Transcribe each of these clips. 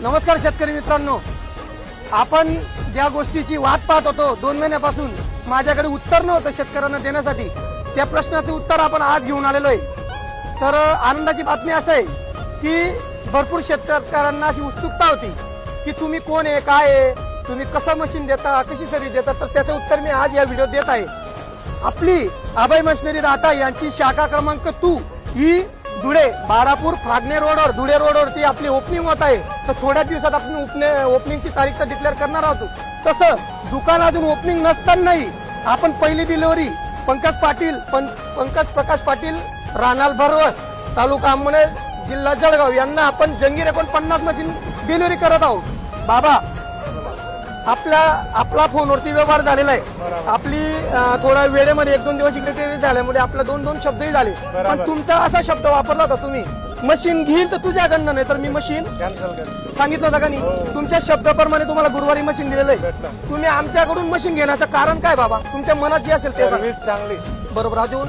नमस्कार शेतकरी मित्रांनो, आपण ज्या गोष्टीची वाट पाहत होतो 2 महिन्यापासून, माझ्याकडे उत्तर नव्हतं शेतकऱ्यांना देण्यासाठी, त्या प्रश्नाचे उत्तर आपण आज घेऊन आलेलो आहे। तर आनंदाची बातमी असं आहे की भरपूर शेतकऱ्यांना अशी उत्सुकता होती की तुम्ही कोण आहे, काय आहे, तुम्ही कसं मशीन देता, कशी सर्व्हिस देता, तर त्याचं उत्तर मी आज या व्हिडिओत देत आहे। आपली अभय मशिनरी राहता यांची शाखा क्रमांक 2 ही धुळे बारापूर फागणे रोडवर, धुळे रोडवरती आपली ओपनिंग होत आहे। तर थोड्या दिवसात आपण ओपनिंगची तारीख तर डिक्लेअर करणार आहोत। तसं दुकान अजून ओपनिंग नसतानाही आपण पहिली डिलिव्हरी पंकज प्रकाश पाटील, राहणार भरवस, तालुका अंमनेर, जिल्हा जळगाव यांना आपण जंगीर 49 मशीन डिलिव्हरी करत आहोत। बाबा, आपला फोनवरती व्यवहार झालेला आहे। आपली थोडा वेळेमध्ये 1-2 दिवस इकडे ते झाल्यामुळे आपला 2 शब्दही झाले, पण तुमचा असा शब्द वापरला होता तुम्ही, मशीन घेईल तर तुझ्याकडनं, नाही तर मी मशीन सांगितलं होतं का नाही? तुमच्या शब्दाप्रमाणे तुम्हाला गुरुवारी मशीन दिलेलं आहे। तुम्ही आमच्याकडून मशीन घेण्याचं कारण काय बाबा? तुमच्या मनात जे असेल ते चांगली, बरोबर अजून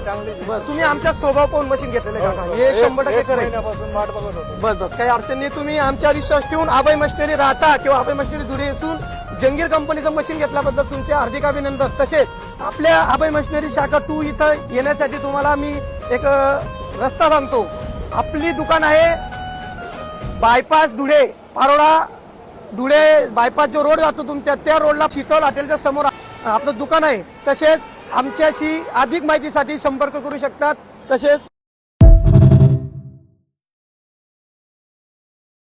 चांगली। तुम्ही आमच्या स्वभाव पाहून मशीन घेतलेले का? हे 100% खरं। वाट बघत होतो। बस काही अडचण नाही। तुम्ही आमच्यावर विश्वास ठेवून अभय मशिनरी राहता किंवा अभय मशिनरी धुळे असून जंगीर कंपनीचं मशीन घेतल्याबद्दल तुमचे हार्दिक अभिनंदन। तसेच आपल्या अभय मशिनरी शाखा 2 इथं येण्यासाठी तुम्हाला मी एक रस्ता सांगतो। आपली दुकान आहे बायपास धुळे, पारोळा धुळे बायपास जो रोड जातो तुमच्या, त्या रोडला शीतल हॉटेलच्या समोर आपलं दुकान आहे। तसेच आमच्याशी अधिक माहितीसाठी संपर्क करू शकतात। तसेच